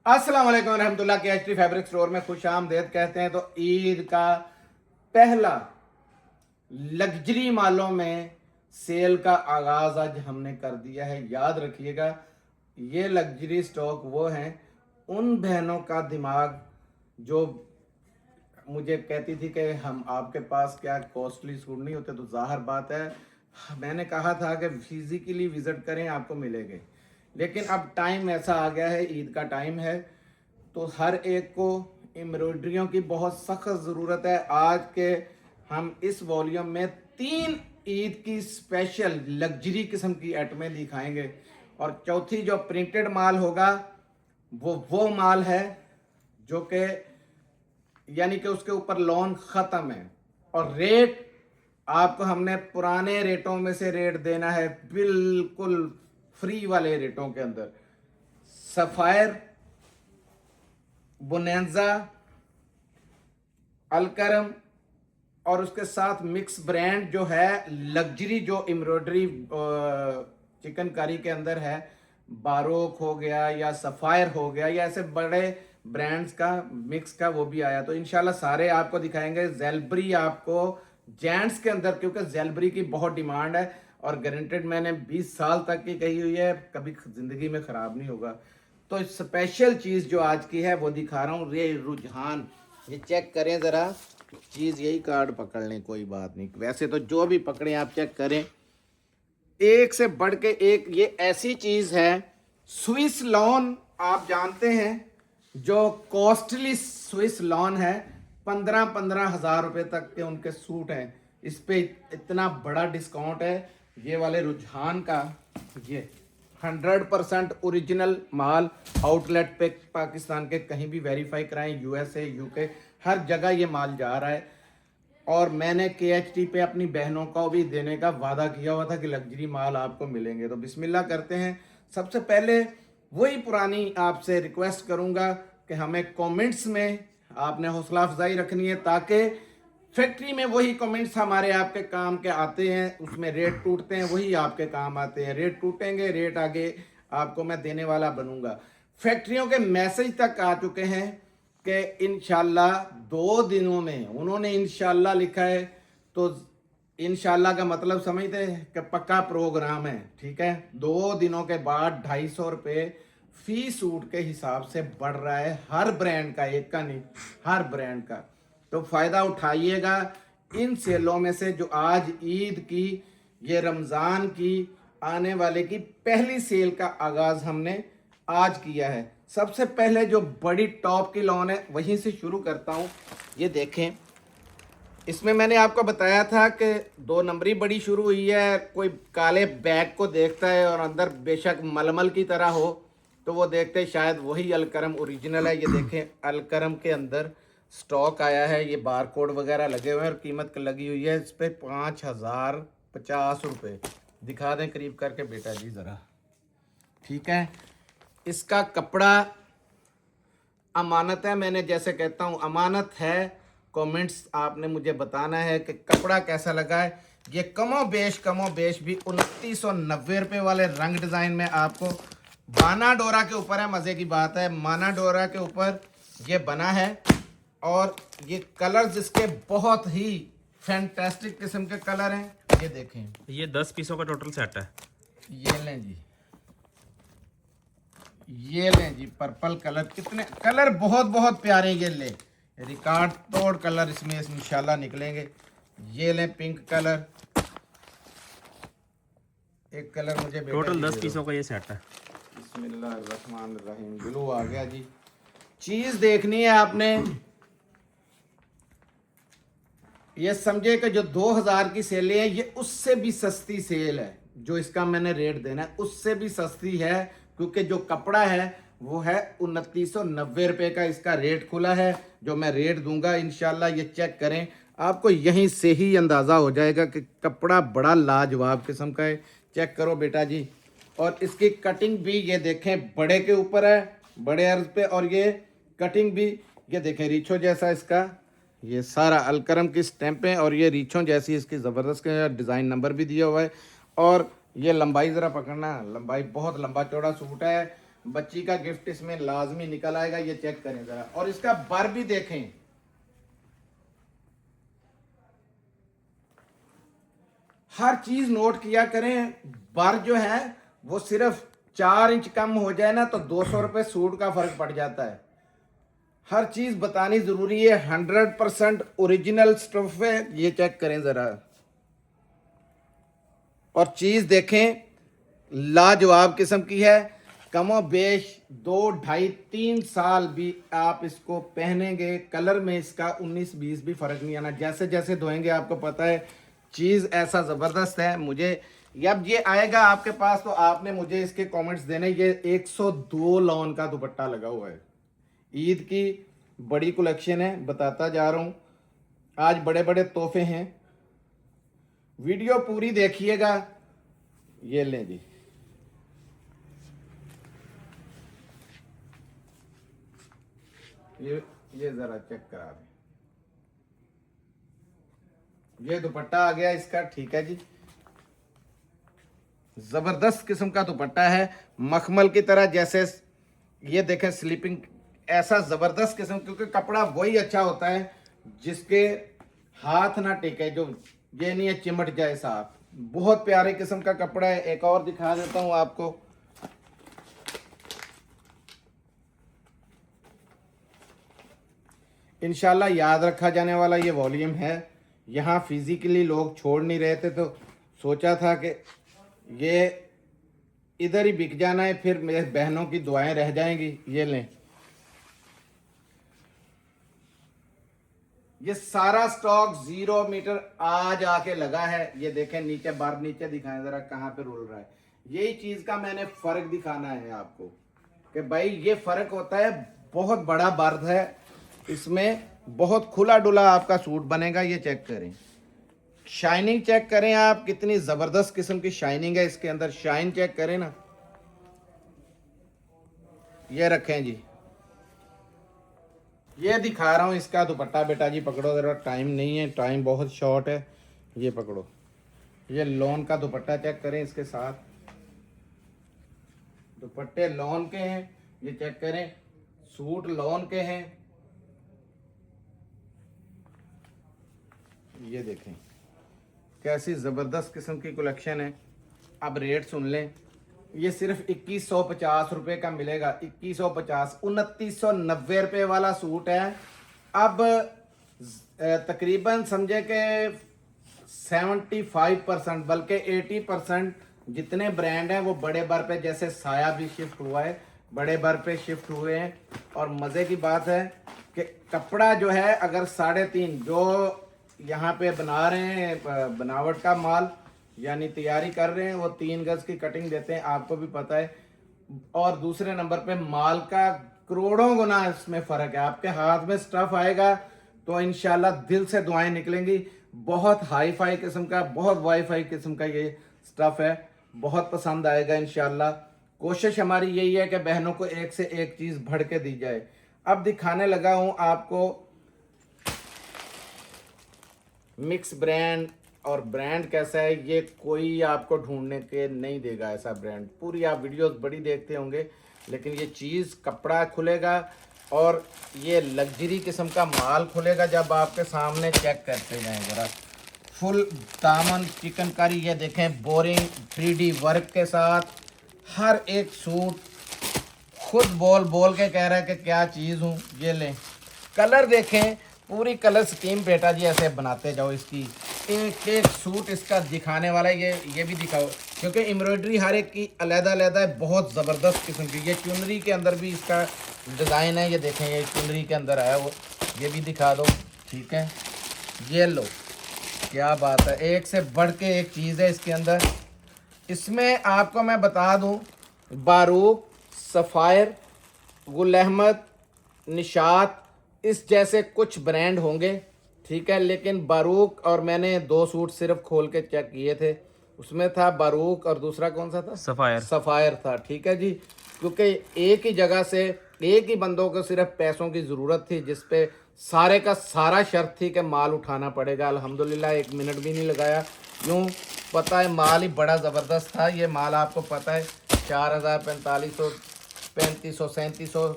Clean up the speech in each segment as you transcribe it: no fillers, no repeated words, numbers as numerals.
अस्सलाम वालेकुम रहमतुल्लाह के एचटी फैब्रिक स्टोर में खुश आमदेद कहते हैं। तो ईद का पहला लग्जरी मालों में सेल का आगाज आज हमने कर दिया है। याद रखिएगा, ये लग्जरी स्टॉक वो हैं उन बहनों का दिमाग जो मुझे कहती थी कि हम आपके पास क्या कॉस्टली सूट नहीं होते। तो जाहिर बात है, मैंने कहा था कि फिजिकली विजिट करें, आपको मिलेंगे। लेकिन अब टाइम ऐसा आ गया है, ईद का टाइम है, तो हर एक को एम्ब्रॉयडरियों की बहुत सख्त ज़रूरत है। आज के हम इस वॉल्यूम में 3 ईद की स्पेशल लग्जरी किस्म की आइटमें दिखाएंगे। और चौथी जो प्रिंटेड माल होगा वो माल है जो कि यानी कि उसके ऊपर लोन ख़त्म है। और रेट आपको हमने पुराने रेटों में से रेट देना है, बिल्कुल फ्री वाले रेटों के अंदर। सफ़ायर, बोनेंजा, अलकरम और उसके साथ मिक्स ब्रांड जो है लग्जरी जो एम्ब्रॉयडरी चिकनकारी के अंदर है, बारोक हो गया या सफ़ायर हो गया या ऐसे बड़े ब्रांड्स का मिक्स का वो भी आया। तो इंशाल्लाह सारे आपको दिखाएंगे। जेलबरी आपको जेंट्स के अंदर, क्योंकि जेलबरी की बहुत डिमांड है और गारंटेड मैंने 20 साल तक की कही हुई है, कभी ज़िंदगी में ख़राब नहीं होगा। तो स्पेशल चीज़ जो आज की है वो दिखा रहा हूँ। ये रुझान, ये चेक करें ज़रा, चीज़ यही कार्ड पकड़ लें, कोई बात नहीं। वैसे तो जो भी पकड़ें आप चेक करें, एक से बढ़ के एक। ये ऐसी चीज़ है, स्विस लॉन आप जानते हैं, जो कॉस्टली स्विस लॉन है। 15-15 हज़ार रुपये तक के उनके सूट हैं। इस पे इतना बड़ा डिस्काउंट है। ये वाले रुझान का ये 100% ओरिजिनल माल, आउटलेट पे पाकिस्तान के कहीं भी वेरीफाई कराएं, यूएसए, यूके, हर जगह ये माल जा रहा है। और मैंने केएचटी पे अपनी बहनों को भी देने का वादा किया हुआ था कि लग्जरी माल आपको मिलेंगे। तो बिस्मिल्लाह करते हैं। सबसे पहले वही पुरानी आपसे रिक्वेस्ट करूंगा कि हमें कमेंट्स में आपने हौसला अफजाई रखनी है, ताकि फैक्ट्री में वही कमेंट्स हमारे आपके काम के आते हैं, उसमें रेट टूटते हैं, वही आपके काम आते हैं। रेट टूटेंगे, रेट आगे आपको मैं देने वाला बनूंगा। फैक्ट्रियों के मैसेज तक आ चुके हैं कि इंशाल्लाह 2 दिनों में, उन्होंने इंशाल्लाह लिखा है, तो इंशाल्लाह का मतलब समझते हैं कि पक्का प्रोग्राम है। ठीक है, 2 दिनों के बाद 250 रुपये फी सूट के हिसाब से बढ़ रहा है, हर ब्रांड का, एक का नहीं, हर ब्रांड का। तो फ़ायदा उठाइएगा इन सेलों में से, जो आज ईद की, ये रमज़ान की आने वाले की पहली सेल का आगाज़ हमने आज किया है। सबसे पहले जो बड़ी टॉप की लॉन है वहीं से शुरू करता हूँ। ये देखें, इसमें मैंने आपको बताया था कि 2 नंबरी बड़ी शुरू हुई है। कोई काले बैग को देखता है और अंदर बेशक मलमल की तरह हो, तो वो देखते हैं शायद वही अलकरम ओरिजिनल है। ये देखें, अलकरम के अंदर स्टॉक आया है, ये बार कोड वगैरह लगे हुए हैं और कीमत लगी हुई है इस पर 5050 रुपये। दिखा दें करीब करके बेटा जी ज़रा। ठीक है, इसका कपड़ा अमानत है, मैंने जैसे कहता हूँ अमानत है। कमेंट्स आपने मुझे बताना है कि कपड़ा कैसा लगा है। ये कमो बेश भी 2990 रुपये वाले रंग डिज़ाइन में आपको माना डोरा के ऊपर है। मज़े की बात है, माना डोरा के ऊपर ये बना है और ये कलर्स इसके बहुत ही फैंटास्टिक किस्म के कलर हैं। ये देखें, ये 10 पीसों का टोटल सेट है। ये लें जी, ये लें जी, पर्पल कलर, कितने कलर बहुत बहुत प्यारे। ये ले, रिकॉर्ड तोड़ कलर इसमें इंशाल्लाह निकलेंगे। ये लें पिंक कलर, एक कलर मुझे टोटल 10 पीसों का ये सेट है। बिस्मिल्लाहिर्रहमानिर्रहीम, ब्लू आ गया जी। चीज देखनी है आपने, ये समझे कि जो 2000 की सेलें हैं, ये उससे भी सस्ती सेल है। जो इसका मैंने रेट देना है उससे भी सस्ती है, क्योंकि जो कपड़ा है वो है 2990 रुपये का इसका रेट खुला है। जो मैं रेट दूंगा इंशाल्लाह, ये चेक करें, आपको यहीं से ही अंदाज़ा हो जाएगा कि कपड़ा बड़ा लाजवाब किस्म का है। चेक करो बेटा जी। और इसकी कटिंग भी ये देखें, बड़े के ऊपर है, बड़े अर्ज पे। और ये कटिंग भी ये देखें, रीछो जैसा इसका ये सारा अलकरम की स्टैंपें, और ये रीछों जैसी इसकी ज़बरदस्त डिज़ाइन नंबर भी दिया हुआ है। और ये लंबाई ज़रा पकड़ना, लंबाई बहुत लंबा चौड़ा सूट है। बच्ची का गिफ्ट इसमें लाजमी निकल आएगा। ये चेक करें जरा, और इसका बर भी देखें, हर चीज नोट किया करें। बर जो है वो सिर्फ 4 इंच कम हो जाए ना तो 200 रुपए सूट का फर्क पड़ जाता है। हर चीज बतानी जरूरी है। 100% ओरिजिनल स्टफ है। ये चेक करें जरा, और चीज देखें, लाजवाब किस्म की है। कमो बेश 2, 2.5, 3 साल भी आप इसको पहनेंगे, कलर में इसका 19-20 भी फर्क नहीं आना। जैसे जैसे धोएंगे आपको पता है, चीज ऐसा जबरदस्त है। मुझे जब ये आएगा आपके पास तो आपने मुझे इसके कमेंट्स देने। ये 102 लॉन का दुपट्टा लगा हुआ है। ईद की बड़ी कलेक्शन है, बताता जा रहा हूं। आज बड़े बड़े तोहफे हैं, वीडियो पूरी देखिएगा। ये लें जी, ये जरा चेक करा दें। ये दुपट्टा आ गया इसका, ठीक है जी। जबरदस्त किस्म का दुपट्टा है, मखमल की तरह। जैसे ये देखें स्लीपिंग, ऐसा जबरदस्त किस्म, क्योंकि कपड़ा वही अच्छा होता है जिसके हाथ ना टिके, जो ये नहीं है चिमट जाए साफ। बहुत प्यारे किस्म का कपड़ा है। एक और दिखा देता हूं आपको, इंशाल्लाह याद रखा जाने वाला ये वॉल्यूम है। यहाँ फिजिकली लोग छोड़ नहीं रहे थे तो सोचा था कि ये इधर ही बिक जाना है, फिर मेरे बहनों की दुआएं रह जाएंगी। ये लें, ये सारा स्टॉक 0 मीटर आज आके लगा है। ये देखें नीचे, बार नीचे दिखाएं जरा कहाँ पे रुल रहा है। यही चीज का मैंने फर्क दिखाना है आपको कि भाई ये फर्क होता है। बहुत बड़ा बर्द है इसमें, बहुत खुला डुला आपका सूट बनेगा। ये चेक करें, शाइनिंग चेक करें आप, कितनी जबरदस्त किस्म की शाइनिंग है इसके अंदर। शाइन चेक करें ना। ये रखें जी, ये दिखा रहा हूं इसका दुपट्टा। बेटा जी पकड़ो जरा, टाइम नहीं है, टाइम बहुत शॉर्ट है। ये पकड़ो, ये लॉन का दुपट्टा चेक करें इसके साथ। दुपट्टे लॉन के हैं, ये चेक करें, सूट लॉन के हैं। ये देखें कैसी जबरदस्त किस्म की कलेक्शन है। अब रेट सुन लें, ये सिर्फ 2150 रुपये का मिलेगा। 2150, 2990 रुपये वाला सूट है। अब तकरीबन समझे कि 75% बल्कि 80% जितने ब्रांड हैं वो बड़े बर पे, जैसे साया भी शिफ्ट हुआ है, बड़े बर पे शिफ्ट हुए हैं। और मज़े की बात है कि कपड़ा जो है, अगर 3.5 जो यहाँ पे बना रहे हैं बनावट का माल, यानी तैयारी कर रहे हैं, वो 3 गज की कटिंग देते हैं, आपको भी पता है। और दूसरे नंबर पे माल का करोड़ों गुना इसमें फ़र्क है। आपके हाथ में स्टफ आएगा तो इंशाल्लाह दिल से दुआएं निकलेंगी। बहुत हाई फाई किस्म का, बहुत वाईफाई किस्म का ये स्टफ है, बहुत पसंद आएगा इंशाल्लाह। कोशिश हमारी यही है कि बहनों को एक से एक चीज़ भर के दी जाए। अब दिखाने लगा हूँ आपको मिक्स ब्रांड। और ब्रांड कैसा है, ये कोई आपको ढूंढने के नहीं देगा ऐसा ब्रांड। पूरी आप वीडियोस बड़ी देखते होंगे, लेकिन ये चीज़ कपड़ा खुलेगा और ये लग्जरी किस्म का माल खुलेगा जब आपके सामने। चेक करते जाएं ज़रा, फुल दामन चिकनकारी। ये देखें बोरिंग 3D वर्क के साथ। हर एक सूट खुद बोल बोल के कह रहा है कि क्या चीज़ हूँ। ये लें, कलर देखें, पूरी कलर स्कीम बेटा जी ऐसे बनाते जाओ। इसकी एक एक सूट इसका दिखाने वाला है। ये भी दिखाओ, क्योंकि एम्ब्रॉयडरी हर एक की अलग-अलग है, बहुत ज़बरदस्त किस्म की। ये चुनरी के अंदर भी इसका डिज़ाइन है, ये देखें, ये चुनरी के अंदर आया वो। ये भी दिखा दो, ठीक है। ये लो, क्या बात है, एक से बढ़ के एक चीज़ है इसके अंदर। इसमें आपको मैं बता दूं, बारूक, सफ़ायर, गुल अहमद, निशात, इस जैसे कुछ ब्रांड होंगे, ठीक है। लेकिन बारूक, और मैंने 2 सूट सिर्फ खोल के चेक किए थे, उसमें था बारूक और दूसरा कौन सा था, सफ़ायर। सफ़ायर था, ठीक है जी। क्योंकि एक ही जगह से एक ही बंदों को सिर्फ पैसों की ज़रूरत थी, जिस पे सारे का सारा शर्त थी कि माल उठाना पड़ेगा। अल्हम्दुलिल्लाह 1 मिनट भी नहीं लगाया। यूँ पता है माल ही बड़ा ज़बरदस्त था। ये माल आपको पता है 4000, 4500 3500 3700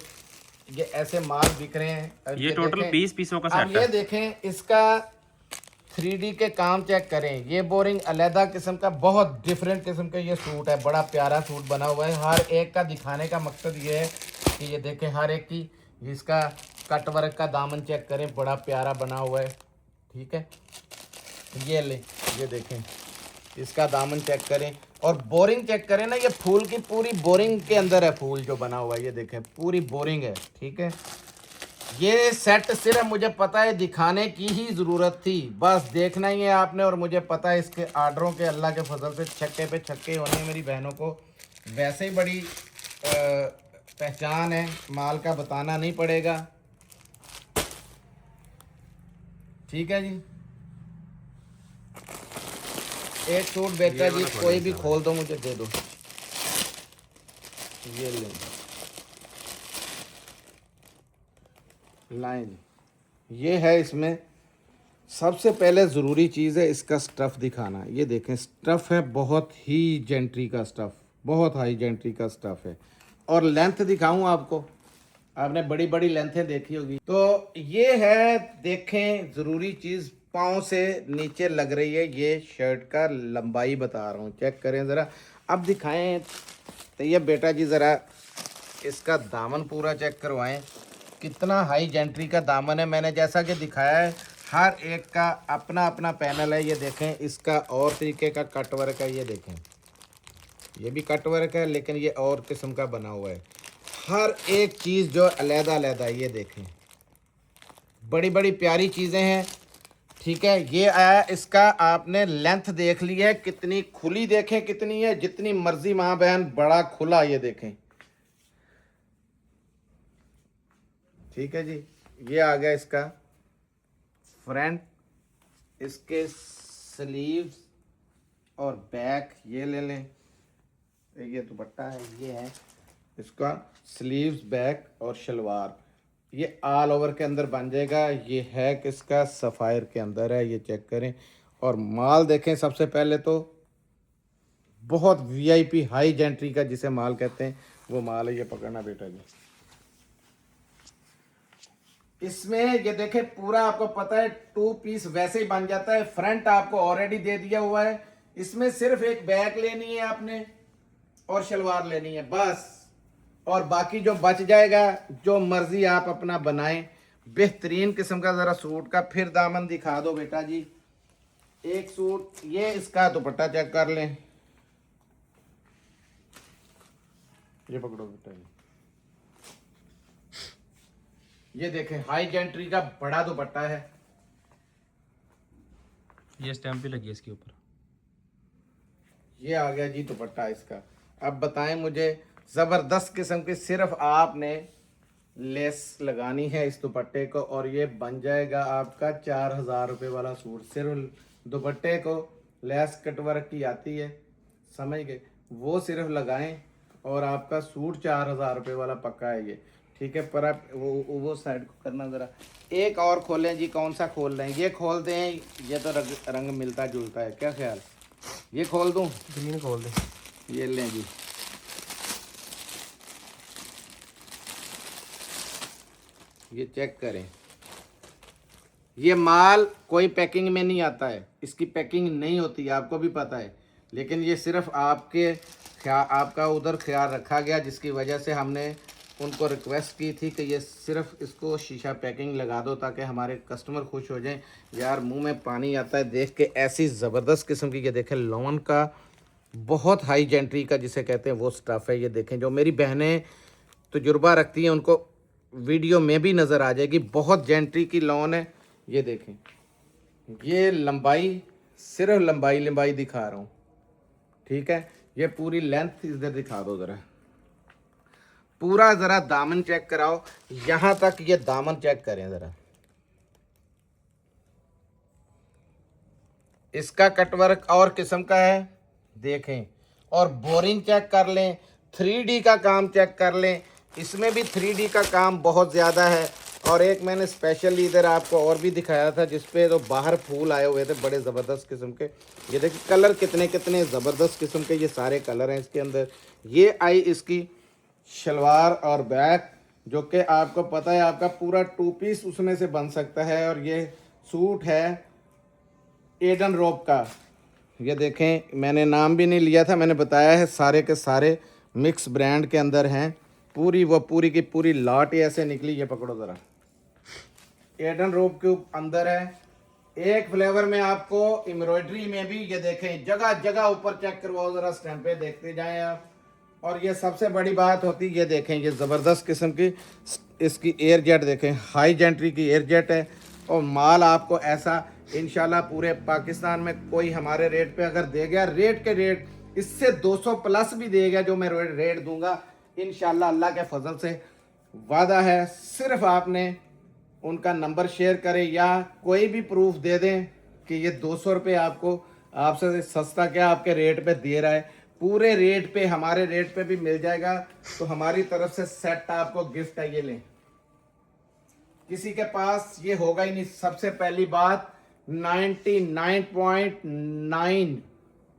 ये ऐसे माल बिक रहे हैं। अब ये टोटल देखें, 20 पीसों का अब सेट ये है। देखें इसका 3D के काम चेक करें। ये बोरिंग अलहदा किस्म का, बहुत डिफरेंट किस्म का ये सूट है। बड़ा प्यारा सूट बना हुआ है। हर एक का दिखाने का मकसद ये है कि ये देखें हर एक की, इसका कट वर्क का दामन चेक करें, बड़ा प्यारा बना हुआ है। ठीक है, ये ले, ये देखें इसका दामन चेक करें और बोरिंग चेक करें ना। ये फूल की पूरी बोरिंग के अंदर है फूल जो बना हुआ है, ये देखें पूरी बोरिंग है। ठीक है, ये सेट सिर्फ मुझे पता है दिखाने की ही ज़रूरत थी, बस देखना ही है आपने। और मुझे पता है इसके आर्डरों के अल्लाह के फजल से छक्के पे छक्के होने। मेरी बहनों को वैसे ही बड़ी पहचान है, माल का बताना नहीं पड़ेगा। ठीक है जी, एक सूट बेटा जी कोई भी खोल दो, मुझे दे दो। ये ले लाइन, ये है। इसमें सबसे पहले ज़रूरी चीज़ है इसका स्टफ़ दिखाना। ये देखें स्टफ़ है, बहुत ही जेंट्री का स्टफ़, बहुत हाई जेंट्री का स्टफ़ है। और लेंथ दिखाऊं आपको, आपने बड़ी बड़ी लेंथें देखी होगी। तो ये है, देखें ज़रूरी चीज़, पाँव से नीचे लग रही है। ये शर्ट का लंबाई बता रहा हूँ, चेक करें ज़रा। अब दिखाएं तो ये बेटा जी ज़रा इसका दामन पूरा चेक करवाएं, कितना हाई जेंट्री का दामन है। मैंने जैसा कि दिखाया है, हर एक का अपना अपना पैनल है। ये देखें इसका और तरीके का कट वर्क है। ये देखें ये भी कट वर्क है, लेकिन ये और किस्म का बना हुआ है। हर एक चीज़ जो अलहदा अलहदा है, ये देखें बड़ी बड़ी प्यारी चीज़ें हैं। ठीक है, ये आया इसका, आपने लेंथ देख ली है कितनी खुली, देखें कितनी है, जितनी मर्जी माँ बहन, बड़ा खुला। ये देखें, ठीक है जी। ये आ गया इसका फ्रंट, इसके स्लीव्स और बैक ये ले लें। ये दुपट्टा है, ये है इसका स्लीव्स, बैक और शलवार। ये ऑल ओवर के अंदर बन जाएगा। ये है किसका, सफ़ायर के अंदर है। ये चेक करें और माल देखें। सबसे पहले तो बहुत वीआईपी हाई जेंट्री का जिसे माल कहते हैं वो माल है। ये पकड़ना बेटा जी, इसमें ये देखें पूरा आपको पता है 2 पीस वैसे ही बन जाता है। फ्रंट आपको ऑलरेडी दे दिया हुआ है। इसमें सिर्फ एक बैक लेनी है आपने और शलवार लेनी है बस। और बाकी जो बच जाएगा जो मर्जी आप अपना बनाएं। बेहतरीन किस्म का ज़रा सूट का फिर दामन दिखा दो बेटा जी। एक सूट, ये इसका दुपट्टा चेक कर लें। ये पकड़ो बेटा जी, ये देखें हाई जेंट्री का बड़ा दुपट्टा है। ये स्टैम्प भी लगी है इसके ऊपर। ये आ गया जी दुपट्टा इसका। अब बताएं मुझे, ज़बरदस्त किस्म की सिर्फ आपने लेस लगानी है इस दुपट्टे को और ये बन जाएगा आपका 4000 रुपये वाला सूट। सिर्फ दुपट्टे को लेस कटवर्क की आती है, समझ गए, वो सिर्फ लगाएं और आपका सूट 4000 रुपये वाला पक्का है ये। ठीक है, पर आप वो साइड को करना ज़रा। एक और खोलें जी, कौन सा खोल रहे हैं? ये खोल दें, ये तो रंग मिलता जुलता है, क्या ख्याल? ये खोल दूँ? जमीन खोल दे। ये लें जी, ये चेक करें। ये माल कोई पैकिंग में नहीं आता है, इसकी पैकिंग नहीं होती है, आपको भी पता है। लेकिन ये सिर्फ आपका उधर ख्याल रखा गया, जिसकी वजह से हमने उनको रिक्वेस्ट की थी कि ये सिर्फ इसको शीशा पैकिंग लगा दो ताकि हमारे कस्टमर खुश हो जाएं। यार मुंह में पानी आता है देख के, ऐसी ज़बरदस्त किस्म की। ये देखें लॉन का बहुत हाई जेंट्री का जिसे कहते हैं वो स्टफ़ है। ये देखें, जो मेरी बहनें तजुर्बा रखती हैं उनको वीडियो में भी नज़र आ जाएगी, बहुत जेंट्री की लॉन है। ये देखें, ये लंबाई, सिर्फ लंबाई दिखा रहा हूँ। ठीक है, ये पूरी लेंथ इधर दिखा दो ज़रा, पूरा ज़रा दामन चेक कराओ, यहाँ तक ये दामन चेक करें ज़रा। इसका कटवर्क और किस्म का है, देखें। और बोरिंग चेक कर लें, 3D का काम चेक कर लें, इसमें भी 3D का काम बहुत ज़्यादा है। और एक मैंने स्पेशली इधर आपको और भी दिखाया था जिसपे तो बाहर फूल आए हुए थे बड़े ज़बरदस्त किस्म के। ये देखिए कलर कितने कितने ज़बरदस्त किस्म के ये सारे कलर हैं इसके अंदर। ये आई इसकी शलवार और बैक, जो कि आपको पता है आपका पूरा 2 पीस उसमें से बन सकता है। और ये सूट है एडन रोब का। ये देखें, मैंने नाम भी नहीं लिया था, मैंने बताया है सारे के सारे मिक्स ब्रांड के अंदर हैं। पूरी की पूरी लाट ही ऐसे निकली। ये पकड़ो ज़रा, एडन रोब के अंदर है। एक फ्लेवर में आपको एम्ब्रॉयडरी में भी, ये देखें जगह जगह ऊपर चेक करवाओ ज़रा, स्टैंपे देखते जाएं आप। और ये सबसे बड़ी बात होती, ये देखें ये ज़बरदस्त किस्म की इसकी एयर जेट देखें, हाई जेंट्री की एयर जेट है। और माल आपको ऐसा इंशाल्लाह पूरे पाकिस्तान में कोई हमारे रेट पे अगर दे गया, रेट के रेट इससे 200 प्लस भी देगा जो मैं रेट दूंगा इंशाल्लाह, अल्लाह के फजल से वादा है। सिर्फ आपने उनका नंबर शेयर करें या कोई भी प्रूफ दे दें कि ये 200 रुपये आपको आपसे सस्ता क्या आपके रेट पे दे रहा है, पूरे रेट पे हमारे रेट पे भी मिल जाएगा। तो हमारी तरफ से सेट आपको गिफ्ट है, ये लें। किसी के पास ये होगा ही नहीं। सबसे पहली बात 99.9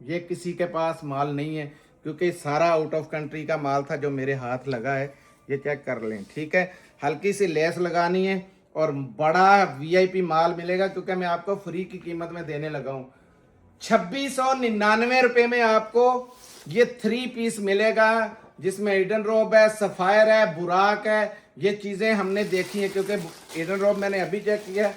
ये किसी के पास माल नहीं है, क्योंकि सारा आउट ऑफ कंट्री का माल था जो मेरे हाथ लगा है। ये चेक कर लें, ठीक है। हल्की सी लेस लगानी है और बड़ा वीआईपी माल मिलेगा, क्योंकि मैं आपको फ्री की कीमत में देने लगा हूँ। 2699 रुपये में आपको ये 3 पीस मिलेगा, जिसमें ईडन रोब है, सफ़ायर है, बुराक है। ये चीज़ें हमने देखी हैं, क्योंकि ईडन रोब मैंने अभी चेक किया,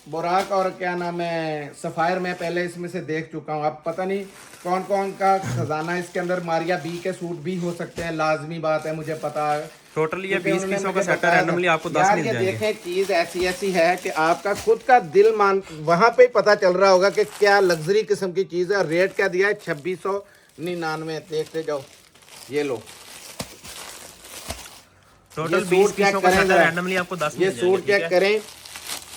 बुराक और क्या नाम है सफ़ायर मैं पहले इसमें से देख चुका हूँ। अब पता नहीं कौन कौन का खजाना इसके अंदर। मारिया बी के सूट भी हो सकते हैं, लाजमी बात है, मुझे पता है। टोटल ये 20 पीसों का सेट है, रैंडमली आपको 10 मिल जाएंगे। देखें चीज़ ऐसी ऐसी है कि आपका खुद का दिल मान, वहाँ पे पता चल रहा होगा कि क्या लग्जरी किस्म की चीज़ है। और रेट क्या दिया है, 2699। देखते जाओ, ये लो। टोटल 20 पीसों का सेट है, रैंडमली आपको 10 ये मिल जाएंगे। सूट चेक करें,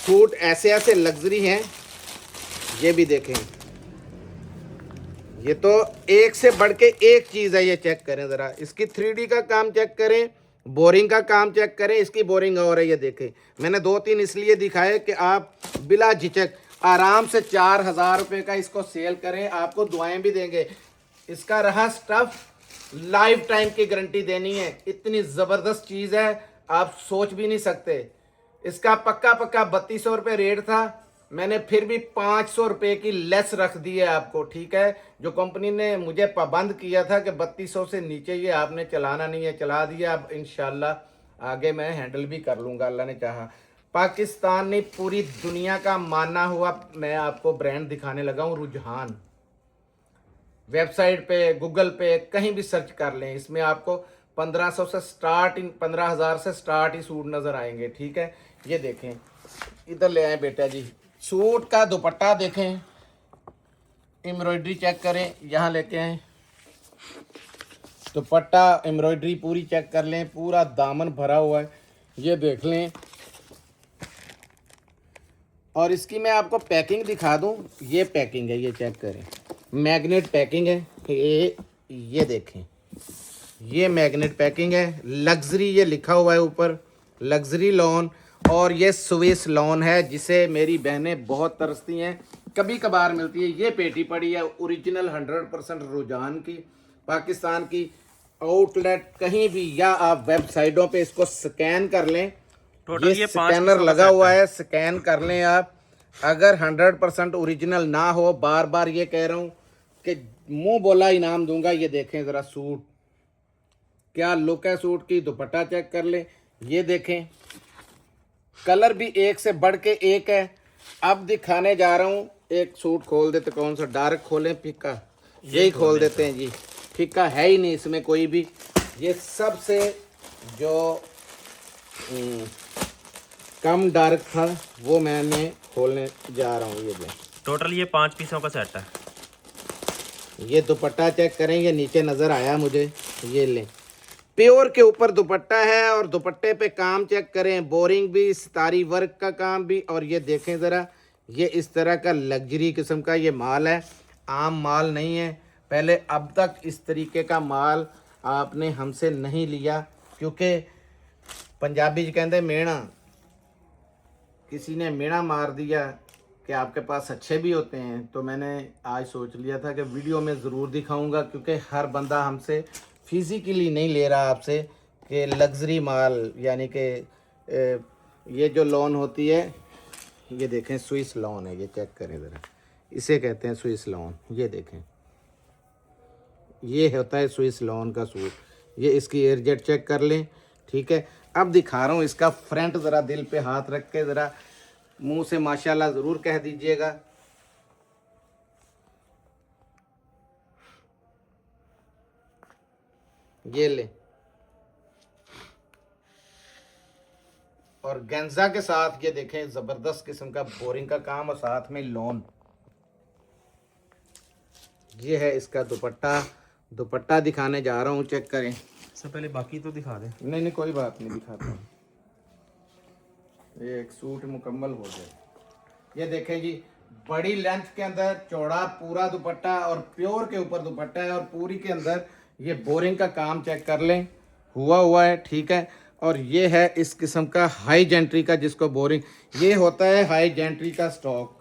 सूट ऐसे ऐसे लग्जरी हैं। ये भी देखें, ये तो एक से बढ़ के एक चीज़ है। ये चेक करें ज़रा, इसकी 3D का काम चेक करें, बोरिंग का काम चेक करें। इसकी बोरिंग और है, ये देखें। मैंने 2-3 इसलिए दिखाए कि आप बिला झिझक आराम से 4000 रुपये का इसको सेल करें। आपको दुआएं भी देंगे। इसका रहा स्टफ, लाइफ टाइम की गारंटी देनी है। इतनी ज़बरदस्त चीज़ है, आप सोच भी नहीं सकते। इसका पक्का 3200 रुपये रेट था, मैंने फिर भी 500 रुपये की लेस रख दी है आपको, ठीक है। जो कंपनी ने मुझे पाबंद किया था कि 3200 से नीचे ये आपने चलाना नहीं है, चला दिया। अब इंशाल्लाह आगे मैं हैंडल भी कर लूँगा, अल्लाह ने चाहा। पाकिस्तान ने पूरी दुनिया का माना हुआ मैं आपको ब्रांड दिखाने लगा हूँ, रुझान। वेबसाइट पे, गूगल पे कहीं भी सर्च कर लें, इसमें आपको 1500 से स्टार्ट, 15,000 से स्टार्ट ही सूट नज़र आएंगे, ठीक है। ये देखें, इधर ले आए बेटा जी। सूट का दुपट्टा देखें, एम्ब्रॉयडरी चेक करें, यहाँ लेके आए। दुपट्टा एम्ब्रॉयडरी पूरी चेक कर लें, पूरा दामन भरा हुआ है, ये देख लें। और इसकी मैं आपको पैकिंग दिखा दूं, ये पैकिंग है, ये चेक करें, मैग्नेट पैकिंग है। ये देखें, ये मैग्नेट पैकिंग है, लग्जरी ये लिखा हुआ है ऊपर, लग्जरी लॉन। और ये स्विस लॉन है, जिसे मेरी बहनें बहुत तरसती हैं, कभी कभार मिलती है। ये पेटी पड़ी है ओरिजिनल 100% रुझान की, पाकिस्तान की आउटलेट कहीं भी, या आप वेबसाइटों पे इसको स्कैन कर लें। ये स्कैनर लगा हुआ है, स्कैन कर लें आप। अगर 100% ओरिजिनल ना हो, बार बार ये कह रहा हूँ कि मुंह बोला इनाम दूंगा। ये देखें ज़रा सूट, क्या लुक है सूट की। दुपट्टा चेक कर ले, ये देखें, कलर भी एक से बढ़ के एक है। अब दिखाने जा रहा हूँ, एक सूट खोल देते, कौन सा डार्क खोलें, फीका, यही खोल देते हैं जी। फीका है ही नहीं इसमें कोई भी। ये सबसे जो कम डार्क था वो मैंने खोलने जा रहा हूँ। ये देखें, टोटल ये 5 पीसों का सेट है। ये दुपट्टा चेक करें, ये नीचे नज़र आया मुझे, ये लें, प्योर के ऊपर दुपट्टा है। और दुपट्टे पे काम चेक करें, बोरिंग भी, सितारी वर्क का काम भी। और ये देखें ज़रा, ये इस तरह का लग्जरी किस्म का ये माल है, आम माल नहीं है। पहले अब तक इस तरीके का माल आपने हमसे नहीं लिया, क्योंकि पंजाबी जी कहते मेणा, किसी ने मेणा मार दिया कि आपके पास अच्छे भी होते हैं। तो मैंने आज सोच लिया था कि वीडियो में ज़रूर दिखाऊंगा, क्योंकि हर बंदा हमसे फिजिकली नहीं ले रहा आपसे कि लग्जरी माल, यानी कि ये जो लोन होती है, ये देखें स्विस लोन है, ये चेक करें ज़रा, इसे कहते हैं स्विस लोन। ये देखें, ये होता है स्विस लोन का सूट। ये इसकी एयरजेट चेक कर लें, ठीक है। अब दिखा रहा हूँ इसका फ्रंट, ज़रा दिल पे हाथ रख के ज़रा मुंह से माशाल्लाह ज़रूर कह दीजिएगा। ये ले, और गेंजा के साथ ये देखें ज़बरदस्त किस्म का बोरिंग का काम और साथ में लोन। ये है इसका दुपट्टा। दुपट्टा दिखाने जा रहा हूँ, चेक करें। सबसे पहले बाकी तो दिखा दे। नहीं नहीं कोई बात नहीं, दिखाता हूँ। ये एक सूट मुकम्मल हो गया। ये देखें जी, बड़ी लेंथ के अंदर चौड़ा पूरा दुपट्टा और प्योर के ऊपर दुपट्टा है, और पूरी के अंदर ये बोरिंग का काम चेक कर लें, हुआ है, ठीक है। और ये है इस किस्म का हाई जेंट्री का, जिसको बोरिंग, ये होता है हाई जेंट्री का स्टॉक।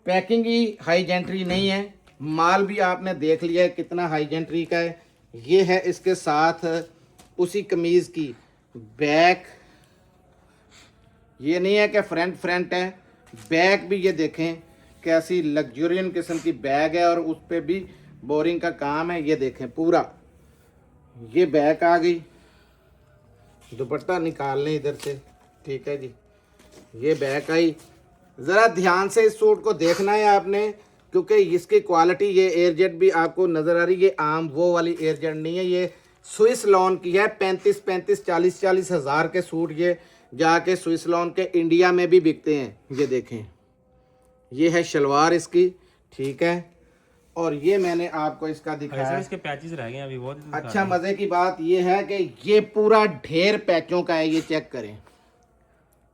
पैकिंग ही हाई जेंट्री नहीं है, माल भी आपने देख लिया है कितना हाई जेंट्री का है। ये है इसके साथ उसी कमीज़ की बैक, ये नहीं है कि फ्रंट है, बैक भी ये देखें कैसी लग्जरियन किस्म की बैग है, और उस पर भी बोरिंग का काम है। ये देखें पूरा, ये बैक आ गई। दुपट्टा निकाल लें इधर से, ठीक है जी। ये बैक आई। ज़रा ध्यान से इस सूट को देखना है आपने, क्योंकि इसकी क्वालिटी, ये एयरजेट भी आपको नज़र आ रही है, ये आम वो वाली एयरजेट नहीं है, ये स्विस लॉन की है। 35 40 हज़ार के सूट ये जाके स्विस लॉन के इंडिया में भी बिकते हैं। ये देखें, ये है शलवार इसकी, ठीक है। और ये मैंने आपको इसका दिखाया, इसके पैचेस रह गए अभी बहुत। अच्छा मज़े की बात ये है कि ये पूरा ढेर पैचों का है, ये चेक करें,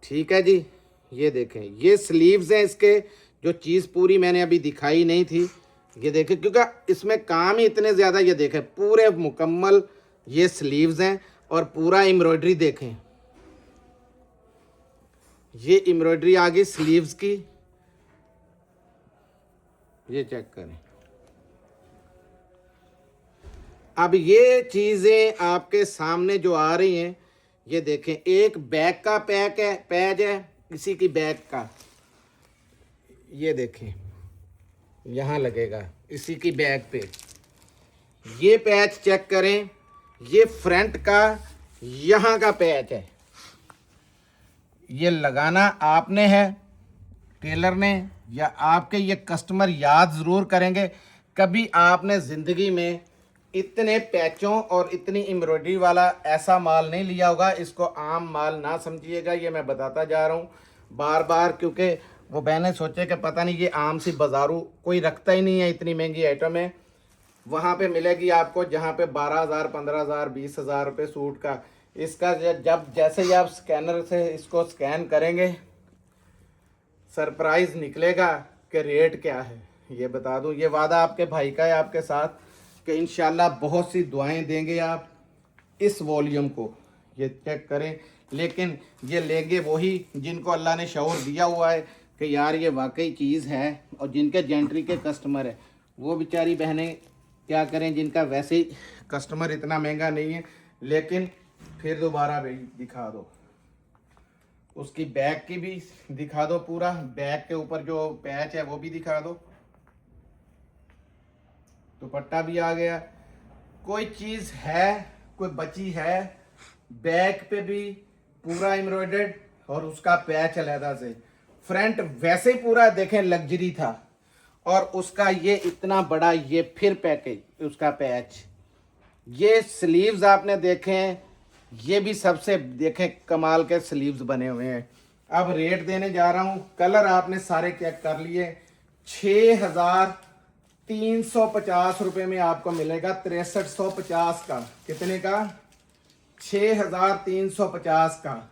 ठीक है जी। ये देखें, ये स्लीव्स हैं इसके, जो चीज़ पूरी मैंने अभी दिखाई नहीं थी। ये देखें, क्योंकि इसमें काम ही इतने ज़्यादा। ये देखें पूरे मुकम्मल ये स्लीव्स हैं, और पूरा एम्ब्रॉयडरी देखें, ये एम्ब्रॉयडरी आ गई स्लीव्स की। ये चेक करें। अब ये चीज़ें आपके सामने जो आ रही हैं, ये देखें, एक बैक का पैच है किसी की बैक का, ये देखें यहाँ लगेगा इसी की बैक पे। ये पैच चेक करें, ये फ्रंट का यहाँ का पैच है। ये लगाना आपने है, टेलर ने, या आपके ये कस्टमर याद ज़रूर करेंगे। कभी आपने ज़िंदगी में इतने पैचों और इतनी एम्ब्रॉयडरी वाला ऐसा माल नहीं लिया होगा। इसको आम माल ना समझिएगा, ये मैं बताता जा रहा हूँ बार बार, क्योंकि वो बहनें सोचे कि पता नहीं ये आम सी बाज़ारू कोई रखता ही नहीं है, इतनी महंगी आइटम है। वहाँ पे मिलेगी आपको जहाँ पे 12,000 15,000 20,000 रुपये सूट का। इसका जब जैसे ही आप स्कैनर से इसको स्कैन करेंगे, सरप्राइज़ निकलेगा कि रेट क्या है। ये बता दूँ, ये वादा आपके भाई का है आपके साथ कि इंशाल्लाह बहुत सी दुआएं देंगे आप इस वॉल्यूम को। ये चेक करें, लेकिन ये लेंगे वही जिनको अल्लाह ने शऊर दिया हुआ है कि यार ये वाकई चीज़ है, और जिनके जेंट्री के कस्टमर है वो बेचारी बहनें क्या करें, जिनका वैसे ही कस्टमर इतना महंगा नहीं है। लेकिन फिर दोबारा भाई दिखा दो, उसकी बैक की भी दिखा दो, पूरा बैक के ऊपर जो पैच है वो भी दिखा दो, दुपट्टा भी आ गया। कोई चीज़ है, कोई बची है, बैक पे भी पूरा एम्ब्रॉयडर्ड और उसका पैच अलहदा से। फ्रंट वैसे ही पूरा देखें लग्जरी था, और उसका ये इतना बड़ा ये फिर पैकेज, उसका पैच। ये स्लीव्स आपने देखें, ये भी सबसे देखें कमाल के स्लीव्स बने हुए हैं। अब रेट देने जा रहा हूँ, कलर आपने सारे चेक कर लिए। 6,350 रुपये में आपको मिलेगा 6350 का। कितने का? 6,350 का।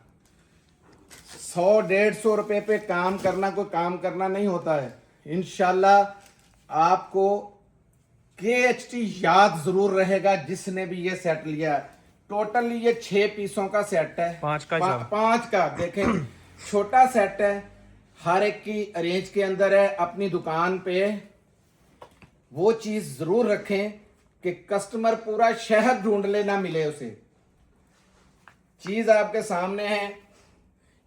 100-150 रुपये पे काम करना कोई काम करना नहीं होता है। इंशाल्लाह आपको KHT याद जरूर रहेगा जिसने भी ये सेट लिया। टोटली ये 6 पीसों का सेट है, 5 का देखें छोटा सेट है, हर एक की रेंज के अंदर है। अपनी दुकान पे वो चीज़ ज़रूर रखें कि कस्टमर पूरा शहर ढूंढ ले ना मिले उसे। चीज आपके सामने है।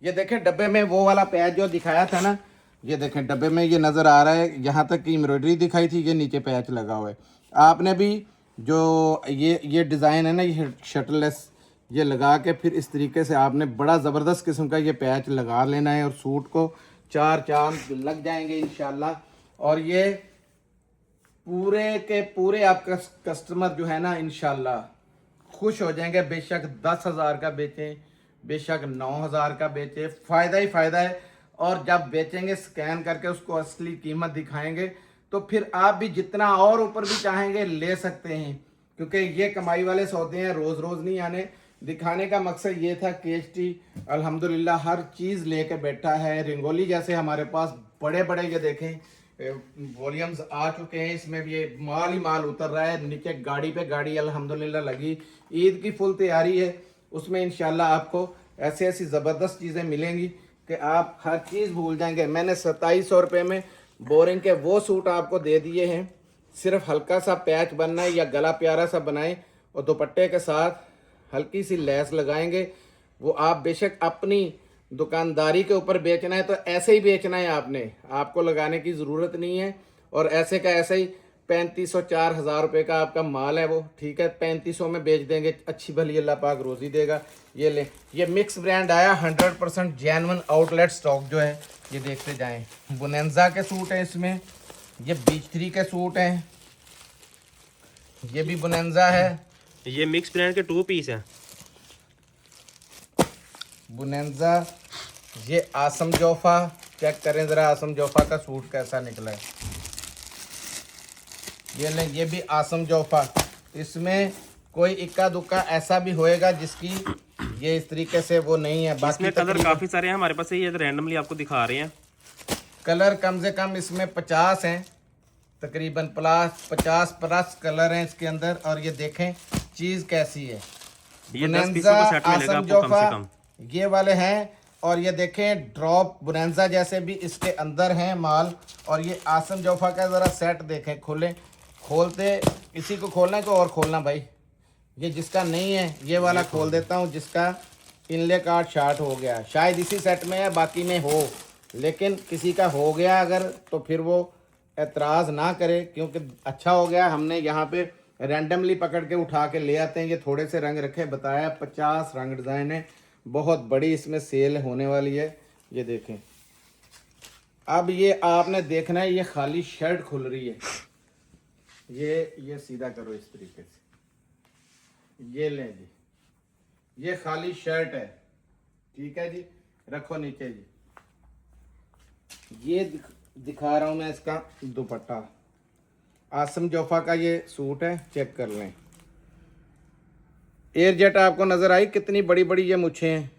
ये देखें डब्बे में वो वाला पैच जो दिखाया था ना, ये देखें डब्बे में ये नज़र आ रहा है, यहाँ तक की एम्ब्रॉयडरी दिखाई थी, ये नीचे पैच लगा हुआ है। आपने भी जो ये डिज़ाइन है ना, ये शटललेस, ये लगा के फिर इस तरीके से आपने बड़ा ज़बरदस्त किस्म का ये पैच लगा लेना है और सूट को चार चांद लग जाएंगे इंशाल्लाह। और ये पूरे के पूरे आपका कस्टमर जो है ना इंशाल्लाह खुश हो जाएंगे। बेशक 10,000 का बेचें, बेशक 9,000 का बेचें, फ़ायदा ही फ़ायदा है। और जब बेचेंगे स्कैन करके उसको असली कीमत दिखाएंगे तो फिर आप भी जितना और ऊपर भी चाहेंगे ले सकते हैं, क्योंकि ये कमाई वाले सौदे हैं, रोज़ रोज़ नहीं आने। दिखाने का मकसद ये था कि KHT अल्हम्दुलिल्लाह हर चीज़ लेके बैठा है। रंगोली जैसे हमारे पास बड़े बड़े ये देखें वॉल्यूम्स आ चुके हैं, इसमें भी ये माल ही माल उतर रहा है। नीचे गाड़ी पे गाड़ी अल्हम्दुलिल्लाह लगी। ईद की फुल तैयारी है, उसमें इंशाल्लाह आपको ऐसी ऐसी ज़बरदस्त चीज़ें मिलेंगी कि आप हर चीज़ भूल जाएंगे। मैंने 2700 रुपये में बोरिंग के वो सूट आपको दे दिए हैं। सिर्फ हल्का सा पैच बनना है या गला प्यारा सा बनाएं और दुपट्टे के साथ हल्की सी लैस लगाएंगे। वो आप बेशक अपनी दुकानदारी के ऊपर बेचना है तो ऐसे ही बेचना है, आपको लगाने की ज़रूरत नहीं है। और ऐसे का ऐसे ही 3500 4,000 रुपये का आपका माल है वो, ठीक है, 3500 में बेच देंगे। अच्छी भली अल्लाह पाक रोज़ी देगा। ये ले, ये मिक्स ब्रांड आया 100% जेन्युइन आउटलेट स्टॉक जो है, ये देखते जाएं। बुनेंजा के सूट हैं इसमें, ये बीच 3 के सूट हैं, ये भी बुनेंजा है। ये मिक्स ब्रांड के 2 पीस हैं। बुनेंजा, ये आसम जोफा, चेक करें ज़रा आसम जोफा का सूट कैसा निकला है। ये लें, ये भी आसम जोफा। इसमें कोई इक्का दुक्का ऐसा भी होएगा जिसकी ये इस तरीके से वो नहीं है। बाकी कलर काफ़ी सारे हैं हमारे पास, ये रैंडमली आपको दिखा रहे हैं। कलर कम से कम इसमें 50 हैं तकरीबन, प्लस 50 प्लस कलर हैं इसके अंदर। और ये देखें चीज़ कैसी है। ये 10 पीसों का सेट मिलेगा आपको कम से कम। ये वाले हैं। और ये देखें ड्रॉप बुनेंजा जैसे भी इसके अंदर हैं माल। और ये आसम जोफा का ज़रा सेट देखें, खोलते इसी को खोलना है, को और खोलना भाई। ये जिसका नहीं है ये वाला खोल देता हूँ, जिसका इनले कार्ड शार्ट हो गया, शायद इसी सेट में है, बाकी में हो, लेकिन किसी का हो गया अगर तो फिर वो एतराज़ ना करे, क्योंकि अच्छा हो गया। हमने यहाँ पे रैंडमली पकड़ के उठा के ले आते हैं। ये थोड़े से रंग रखे, बताया 50 रंग डिज़ाइन है, बहुत बड़ी इसमें सेल होने वाली है। ये देखें, अब ये आपने देखना है, ये खाली शर्ट खुल रही है। ये सीधा करो इस तरीके से, ये लें जी, ये खाली शर्ट है, ठीक है जी, रखो नीचे जी। ये दिखा रहा हूं मैं इसका दुपट्टा, आसम जोफा का ये सूट है, चेक कर लें। एयरजेट आपको नजर आई, कितनी बड़ी बड़ी ये मुछें हैं।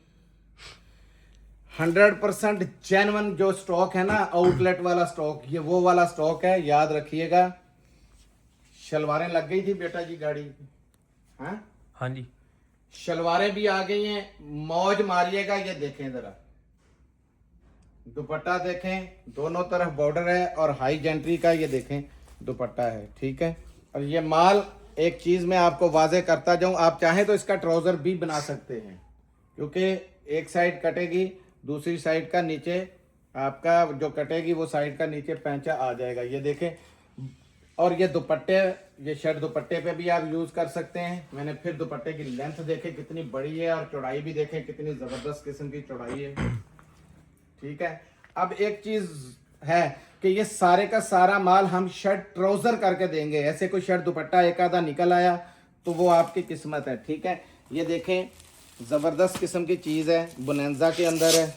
100% जेन्युइन जो स्टॉक है ना, आउटलेट वाला स्टॉक, ये वो वाला स्टॉक है, याद रखिएगा। शलवारें लग गई थी बेटा जी गाड़ी, हाँ जी, शलवारें भी आ गई हैं, मौज मारिएगा। ये देखें जरा, दुपट्टा देखें, दोनों तरफ बॉर्डर है और हाई जेंट्री का ये देखें दुपट्टा है, ठीक है। और ये माल, एक चीज़ मैं आपको वाजे करता जाऊं, आप चाहें तो इसका ट्राउज़र भी बना सकते हैं, क्योंकि एक साइड कटेगी, दूसरी साइड का नीचे आपका जो कटेगी वो साइड का नीचे पैंचा आ जाएगा। ये देखें, और ये दुपट्टे, ये शर्ट दुपट्टे पे भी आप यूज़ कर सकते हैं। मैंने फिर दुपट्टे की लेंथ देखे कितनी बड़ी है और चौड़ाई भी देखें कितनी ज़बरदस्त किस्म की चौड़ाई है, ठीक है। अब एक चीज़ है कि ये सारे का सारा माल हम शर्ट ट्राउज़र करके देंगे। ऐसे कोई शर्ट दुपट्टा एक आधा निकल आया तो वो आपकी किस्मत है, ठीक है। ये देखें, ज़बरदस्त किस्म की चीज़ है, बुनेंजा के अंदर है।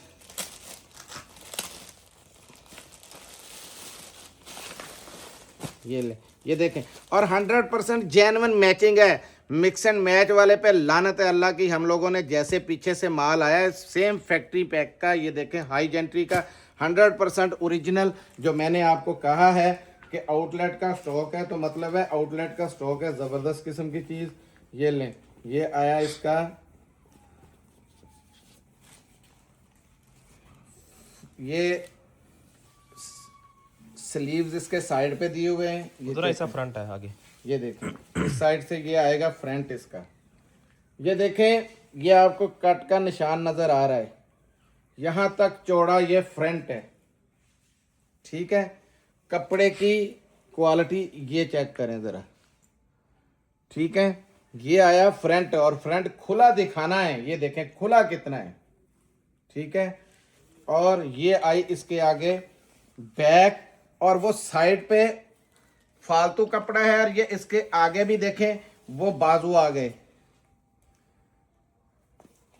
ये ले, ये देखें, और 100% जेन्युइन मैचिंग है। मिक्स एंड मैच वाले पे लानत है अल्लाह की। हम लोगों ने जैसे पीछे से माल आया है सेम फैक्ट्री पैक का, ये देखें हाई जेंट्री का 100% ओरिजिनल। जो मैंने आपको कहा है कि आउटलेट का स्टॉक है, तो मतलब है आउटलेट का स्टॉक है, ज़बरदस्त किस्म की चीज़। ये लें, ये आया इसका, ये स्लीव्स इसके साइड पे दिए हुए हैं। उधर ऐसा फ्रंट है आगे, ये देखें इस साइड से ये आएगा फ्रंट इसका। ये देखें ये आपको कट का निशान नजर आ रहा है, यहां तक चौड़ा ये फ्रंट है। ठीक है, कपड़े की क्वालिटी ये चेक करें जरा। ठीक है, ये आया फ्रंट, और फ्रंट खुला दिखाना है, ये देखें खुला कितना है। ठीक है, और ये आई इसके आगे बैक, और वो साइड पे फालतू कपड़ा है, और ये इसके आगे भी देखें वो बाजू आ गए,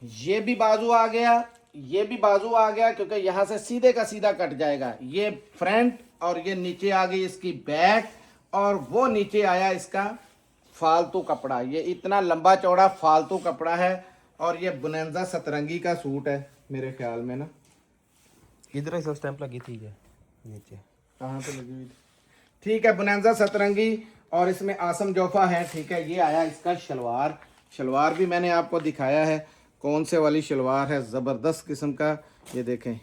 ये भी बाजू आ गया, ये भी बाजू आ गया, क्योंकि यहां से सीधे का सीधा कट जाएगा। ये फ्रंट, और ये नीचे आ गई इसकी बैक, और वो नीचे आया इसका फालतू कपड़ा। ये इतना लंबा चौड़ा फालतू कपड़ा है, और ये बुनेंजा सतरंगी का सूट है मेरे ख्याल में ना। इधर ही स्टैंप लगी थी ये नीचे, कहाँ पे लगी हुई थी? ठीक है, बुनेंजा सतरंगी, और इसमें आसम जोफा है। ठीक है, ये आया इसका शलवार। शलवार भी मैंने आपको दिखाया है कौन से वाली शलवार है, ज़बरदस्त किस्म का। ये देखें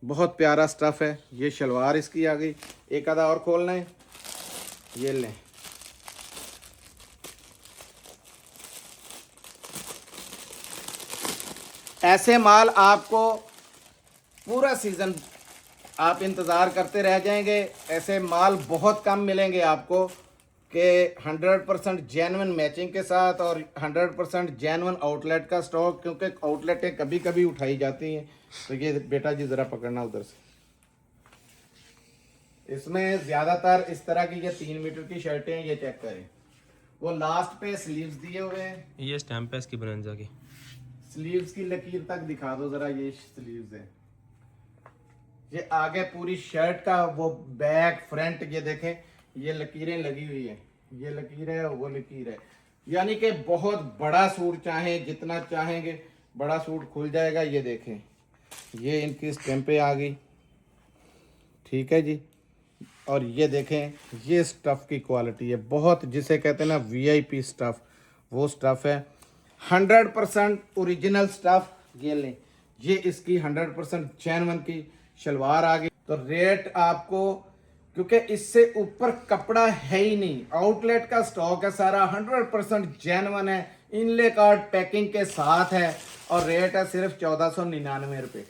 बहुत प्यारा स्टफ है। ये शलवार इसकी आ गई। एक आधा और खोलना है, ये लें। ऐसे माल आपको पूरा सीजन आप इंतज़ार करते रह जाएंगे। ऐसे माल बहुत कम मिलेंगे आपको कि 100% जेन्युइन मैचिंग के साथ, और 100% जेन्युइन आउटलेट का स्टॉक, क्योंकि आउटलेटें कभी कभी उठाई जाती हैं। तो ये बेटा जी ज़रा पकड़ना उधर से। इसमें ज़्यादातर इस तरह की ये 3 मीटर की शर्टें हैं, ये चेक करें। वो लास्ट पे स्लीव्स दिए हुए हैं, ये स्टैंप है इसकी बुनेंजा की। स्लीव्स की लकीर तक दिखा दो जरा। ये स्लीव्स है, ये आगे पूरी शर्ट का वो बैक फ्रंट, ये देखें ये लकीरें लगी हुई है, ये लकीर है और वो लकीर है। यानी कि बहुत बड़ा सूट चाहें, जितना चाहेंगे बड़ा सूट खुल जाएगा। ये देखें ये इनकी स्टैंपें आ गई। ठीक है जी, और ये देखें ये स्टफ़ की क्वालिटी है बहुत, जिसे कहते हैं ना VIP स्टफ़, वो स्टफ़ है 100% ओरिजिनल स्टफ़। ये लें, ये इसकी 100% जेन्युइन की शलवार आ गई। तो रेट आपको, क्योंकि इससे ऊपर कपड़ा है ही नहीं, आउटलेट का स्टॉक है सारा, 100% जेन्युइन है, इनले कार्ड पैकिंग के साथ है, और रेट है सिर्फ 1499 रुपये।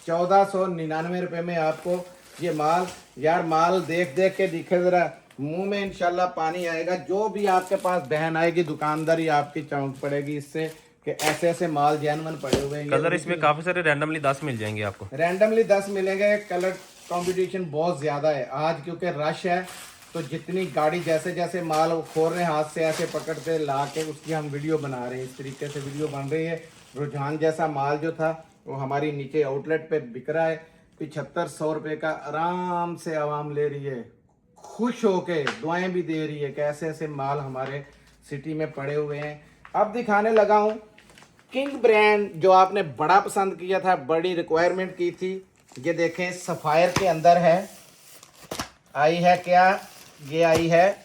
1499 रुपये में आपको ये माल, यार माल देख देख के दिखे जरा मुंह में इंशाल्लाह पानी आएगा। जो भी आपके पास बहन आएगी दुकानदारी आपकी चौंक पड़ेगी इससे कि ऐसे ऐसे माल जेन्युइन पड़े हुए हैं। कलर इसमें काफी सारे रैंडमली 10 मिल जाएंगे आपको, रैंडमली 10 मिलेंगे। कलर कंपटीशन बहुत ज़्यादा है आज, क्योंकि रश है। तो जितनी गाड़ी जैसे जैसे माल वो खोल रहे हैं हाथ से ऐसे पकड़ते ला के, उसकी हम वीडियो बना रहे हैं। इस तरीके से वीडियो बन रही है। रुझान जैसा माल जो था वो हमारी नीचे आउटलेट पे बिक रहा है 7500 रुपये का, आराम से आवाम ले रही है, खुश होके दुआएं भी दे रही है कि ऐसे ऐसे माल हमारे सिटी में पड़े हुए हैं। अब दिखाने लगा हूँ किंग ब्रांड, जो आपने बड़ा पसंद किया था, बड़ी रिक्वायरमेंट की थी। ये देखें सफ़ायर के अंदर है, आई है क्या, ये आई है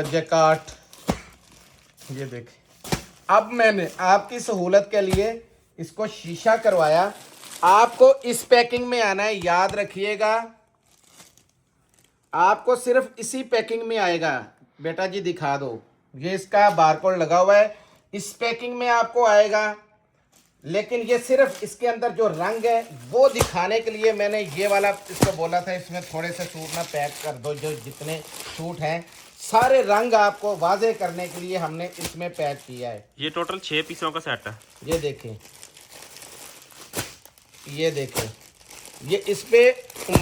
जैकार्ड। ये देखें, अब मैंने आपकी सहूलत के लिए इसको शीशा करवाया। आपको इस पैकिंग में आना है, याद रखिएगा, आपको सिर्फ इसी पैकिंग में आएगा। बेटा जी दिखा दो, ये इसका बारकोड लगा हुआ है, इस पैकिंग में आपको आएगा। लेकिन ये सिर्फ इसके अंदर जो रंग है वो दिखाने के लिए मैंने ये वाला इसको बोला था, इसमें थोड़े से सूट ना पैक कर दो, जो जितने सूट हैं सारे रंग आपको वाजे करने के लिए हमने इसमें पैक किया है। ये टोटल 6 पीसों का सेट है। ये देखें, ये देखें, ये इस पे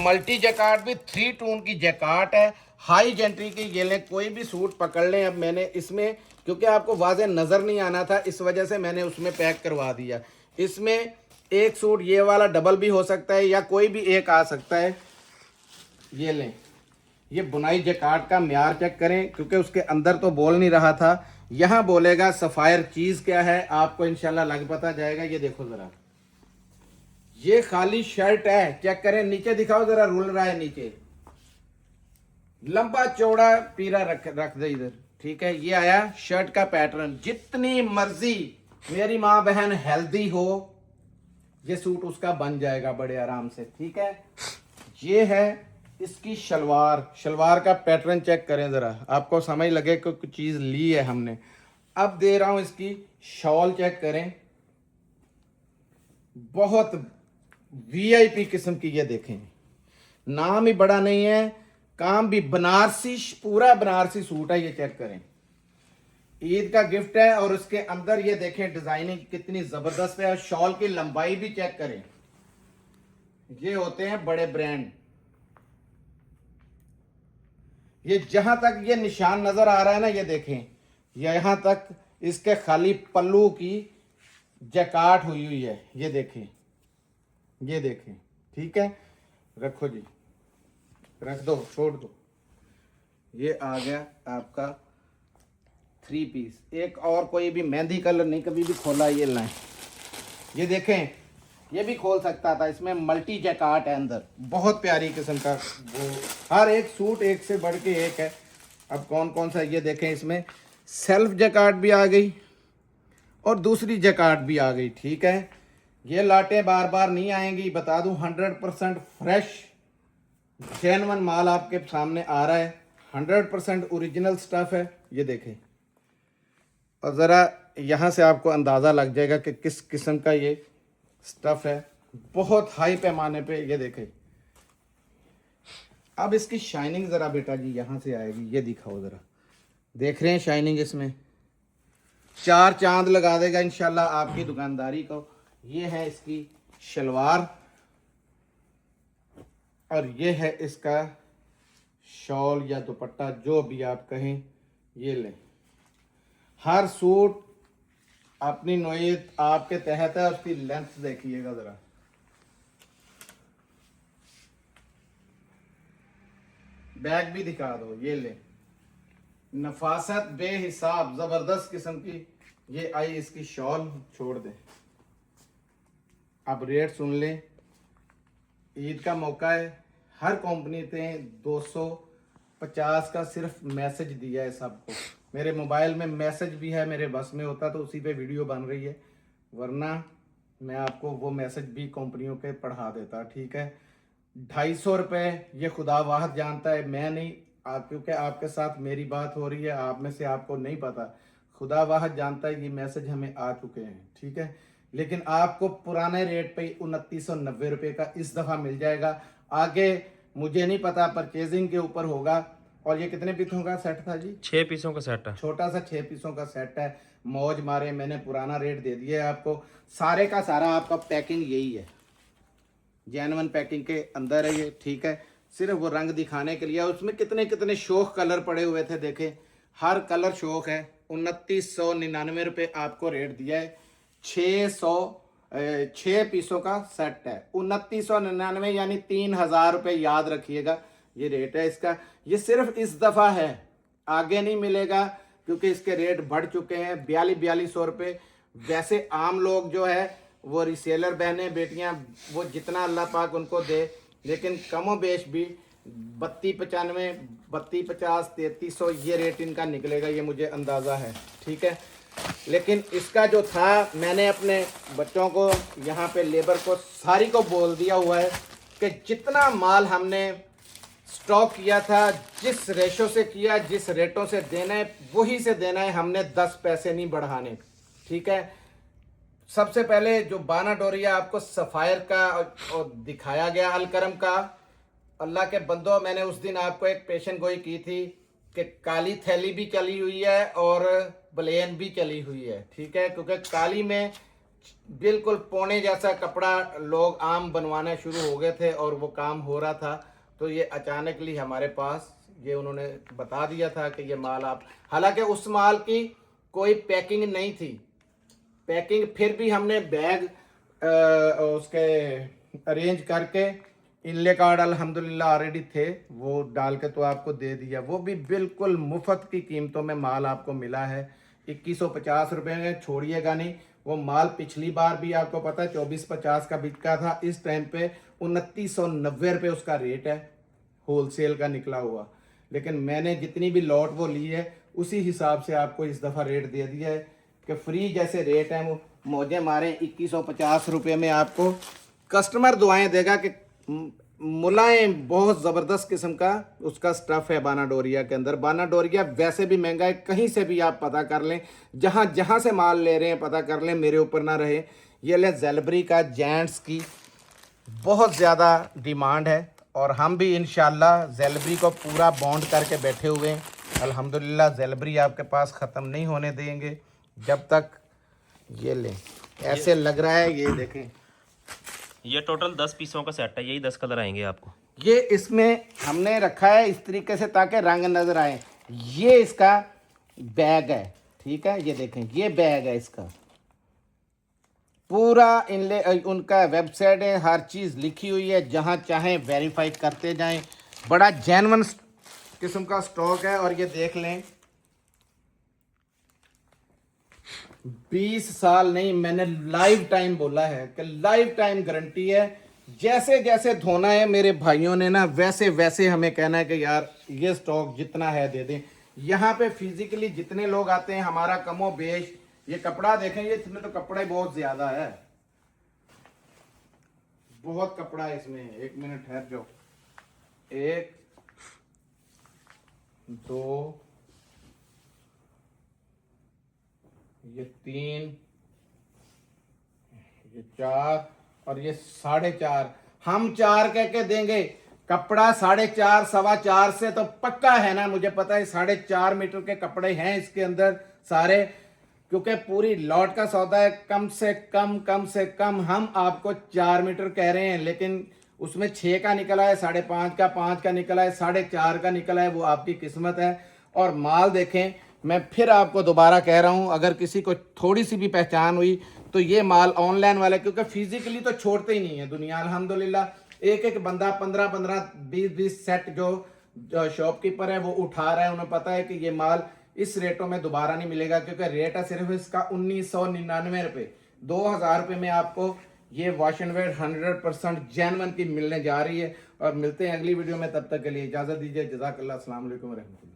मल्टी जैकार्ड भी 3 टून की जैकार्ड है, हाई जेंट्री की। ये लें, कोई भी सूट पकड़ लें। अब मैंने इसमें, क्योंकि आपको वाज़े नज़र नहीं आना था, इस वजह से मैंने उसमें पैक करवा दिया। इसमें एक सूट ये वाला डबल भी हो सकता है या कोई भी एक आ सकता है। ये लें, ये बुनाई जैकार्ड का म्यार चेक करें, क्योंकि उसके अंदर तो बोल नहीं रहा था, यहाँ बोलेगा सफ़ायर चीज़ क्या है, आपको इंशाल्लाह लग पता जाएगा। ये देखो ज़रा, ये खाली शर्ट है, चेक करें, नीचे दिखाओ जरा, रुल रहा है नीचे, लंबा चौड़ा पीरा रख दे इधर। ठीक है, ये आया शर्ट का पैटर्न। जितनी मर्जी मेरी माँ बहन हेल्दी हो, ये सूट उसका बन जाएगा बड़े आराम से। ठीक है, ये है इसकी शलवार का पैटर्न चेक करें ज़रा, आपको समझ लगे कि कुछ चीज़ ली है हमने। अब दे रहा हूँ इसकी शॉल चेक करें, बहुत वीआईपी किस्म की, ये देखें, नाम ही बड़ा नहीं है, काम भी बनारसी, पूरा बनारसी सूट है, ये चेक करें, ईद का गिफ्ट है। और उसके अंदर ये देखें डिजाइनिंग कितनी जबरदस्त है, और शॉल की लंबाई भी चेक करें, ये होते हैं बड़े ब्रांड। ये जहां तक ये निशान नजर आ रहा है ना, ये देखें, यहां तक इसके खाली पल्लू की जैकाट हुई है, ये देखें, ये देखें, ठीक है, रखो जी, रख दो, छोड़ दो। ये आ गया आपका 3 पीस। एक और कोई भी मेहंदी कलर नहीं कभी भी खोला, ये लाएं, ये देखें, ये भी खोल सकता था, इसमें मल्टी जैकाट है अंदर, बहुत प्यारी किस्म का, वो हर एक सूट एक से बढ़ के एक है। अब कौन कौन सा, ये देखें, इसमें सेल्फ जैकाट भी आ गई और दूसरी जैकाट भी आ गई, ठीक है। ये लाटें बार बार नहीं आएंगी, बता दूं 100% फ्रेश जेन्युइन माल आपके सामने आ रहा है, 100% ओरिजिनल स्टफ है, ये देखें। और ज़रा यहाँ से आपको अंदाज़ा लग जाएगा कि किस किस्म का ये स्टफ है, बहुत हाई पैमाने पे, ये देखें। अब इसकी शाइनिंग ज़रा बेटा जी यहाँ से आएगी, ये दिखाओ ज़रा, देख रहे हैं शाइनिंग, इसमें 4 चांद लगा देगा इंशाल्लाह आपकी दुकानदारी को। ये है इसकी शलवार और ये है इसका शॉल या दुपट्टा, जो भी आप कहें, ये लें। हर सूट अपनी नोयत आपके तहत है, उसकी लेंथ देखिएगा ज़रा, बैग भी दिखा दो, ये ले, नफासत बेहिसाब, जबरदस्त किस्म की। ये आई इसकी शॉल, छोड़ दे। अब रेट सुन लें, ईद का मौका है, हर कंपनी ने 250 का सिर्फ मैसेज दिया है सबको। मेरे मोबाइल में मैसेज भी है, मेरे बस में होता तो उसी पे वीडियो बन रही है, वरना मैं आपको वो मैसेज भी कंपनियों के पढ़ा देता, ठीक है। 250 रुपये, ये खुदा वाहद जानता है, मैं नहीं, क्योंकि आपके साथ मेरी बात हो रही है, आप में से आपको नहीं पता, खुदा वाहद जानता है, ये मैसेज हमें आ चुके हैं, ठीक है। लेकिन आपको पुराने रेट पे 2990 रुपये का इस दफ़ा मिल जाएगा। आगे मुझे नहीं पता, परचेजिंग के ऊपर होगा। और ये कितने पीसों का सेट था जी? 6 पीसों का सेट है, छोटा सा 6 पीसों का सेट है। मौज मारे मैंने पुराना रेट दे दिया है आपको। सारे का सारा आपका पैकिंग यही है, जेन्युइन पैकिंग के अंदर है ये, ठीक है। सिर्फ वो रंग दिखाने के लिए, उसमें कितने कितने शौक कलर पड़े हुए थे, देखें, हर कलर शौक है। 2999 रुपये आपको रेट दिया है। 6 पीसों का सेट है, 2999 यानी 3000 रुपये, याद रखिएगा, ये रेट है इसका। ये सिर्फ इस दफ़ा है, आगे नहीं मिलेगा, क्योंकि इसके रेट बढ़ चुके हैं 4200 रुपये। वैसे आम लोग जो है वो रिसेलर बहनें बेटियां, वो जितना अल्लाह पाक उनको दे, लेकिन कमो बेश भी 3295, 3250, 3300 ये रेट इनका निकलेगा, ये मुझे अंदाज़ा है, ठीक है। लेकिन इसका जो था, मैंने अपने बच्चों को, यहाँ पे लेबर को, सारी को बोल दिया हुआ है कि जितना माल हमने स्टॉक किया था, जिस रेशो से किया, जिस रेटों से देना है वही से देना है, हमने 10 पैसे नहीं बढ़ाने, ठीक है। सबसे पहले जो बाना डोरिया आपको सफ़ायर का और दिखाया गया अलकरम का, अल्लाह के बंदो, मैंने उस दिन आपको एक पेशन गोई की थी कि काली थैली भी चली हुई है और प्लेन भी चली हुई है, ठीक है। क्योंकि काली में बिल्कुल पौने जैसा कपड़ा लोग आम बनवाने शुरू हो गए थे और वो काम हो रहा था, तो ये अचानकली हमारे पास ये उन्होंने बता दिया था कि ये माल आप, हालांकि उस माल की कोई पैकिंग नहीं थी, पैकिंग फिर भी हमने बैग उसके अरेंज करके, इनले कार्ड अल्हम्दुलिल्लाह ऑलरेडी थे, वो डाल के तो आपको दे दिया। वो भी बिल्कुल मुफ्त की कीमतों में माल आपको मिला है, 2150 रुपये में, छोड़िएगा नहीं। वो माल पिछली बार भी आपको पता है 2450 का बिका था, इस टाइम पे 2990 रुपये उसका रेट है, होलसेल का निकला हुआ। लेकिन मैंने जितनी भी लॉट वो ली है, उसी हिसाब से आपको इस दफ़ा रेट दे दिया है कि फ्री जैसे रेट है, वो मौजे मारे 2150 रुपये में आपको। कस्टमर दुआएं देगा कि मुलायम बहुत ज़बरदस्त किस्म का उसका स्टफ़ है बानाडोरिया के अंदर। बानाडोरिया वैसे भी महंगा है, कहीं से भी आप पता कर लें, जहाँ जहाँ से माल ले रहे हैं पता कर लें, मेरे ऊपर ना रहे। ये ले ज़ेलबरी का जेंट्स की बहुत ज़्यादा डिमांड है और हम भी इंशाल्लाह ज़ेलबरी को पूरा बॉन्ड करके बैठे हुए हैं। अल्हम्दुलिल्लाह ज़ेलबरी आपके पास ख़त्म नहीं होने देंगे जब तक। ये लें, ऐसे लग रहा है, ये देखें, ये टोटल 10 पीसों का सेट है, यही 10 कलर आएंगे आपको। ये इसमें हमने रखा है इस तरीके से ताकि रंग नज़र आए। ये इसका बैग है, ठीक है, ये देखें, ये बैग है इसका पूरा इनले उनका वेबसाइट है, हर चीज़ लिखी हुई है, जहाँ चाहें वेरीफाई करते जाएं। बड़ा जेन्युइन किस्म का स्टॉक है। और ये देख लें, 20 साल नहीं, मैंने लाइफ टाइम बोला है कि लाइफ टाइम गारंटी है। जैसे जैसे धोना है मेरे भाइयों ने ना, वैसे वैसे हमें कहना है कि यार ये स्टॉक जितना है दे दें। यहाँ पे फिजिकली जितने लोग आते हैं, हमारा कमो बेश, ये कपड़ा देखें, ये इसमें तो कपड़ा ही बहुत ज्यादा है, बहुत कपड़ा है इसमें। एक मिनट ठहर जाओ, 1 2 ये 3 ये 4 और ये 4.5, हम 4 कह के देंगे। कपड़ा 4.5 4.25 से तो पक्का है ना, मुझे पता है 4.5 मीटर के कपड़े हैं इसके अंदर सारे, क्योंकि पूरी लॉट का सौदा है। कम से कम हम आपको 4 मीटर कह रहे हैं, लेकिन उसमें 6 का निकला है, 5.5 का, 5 का निकला है, 4.5 का निकला है, वो आपकी किस्मत है। और माल देखें, मैं फिर आपको दोबारा कह रहा हूं, अगर किसी को थोड़ी सी भी पहचान हुई तो ये माल ऑनलाइन वाले, क्योंकि फिजिकली तो छोड़ते ही नहीं है दुनिया अल्हम्दुलिल्लाह। एक एक बंदा 15 20 सेट जो शॉपकीपर है वो उठा रहा है, उन्हें पता है कि ये माल इस रेटों में दोबारा नहीं मिलेगा, क्योंकि रेट है सिर्फ इसका 1999 रुपये। 2000 रुपये में आपको ये वॉश एंड वेयर 100% जेन्युइन की मिलने जा रही है। और मिलते हैं अगली वीडियो में, तब तक के लिए इजाज़त दीजिए। जज़ाकल्लाह, अस्सलाम वालेकुम रहमतुल्लाह।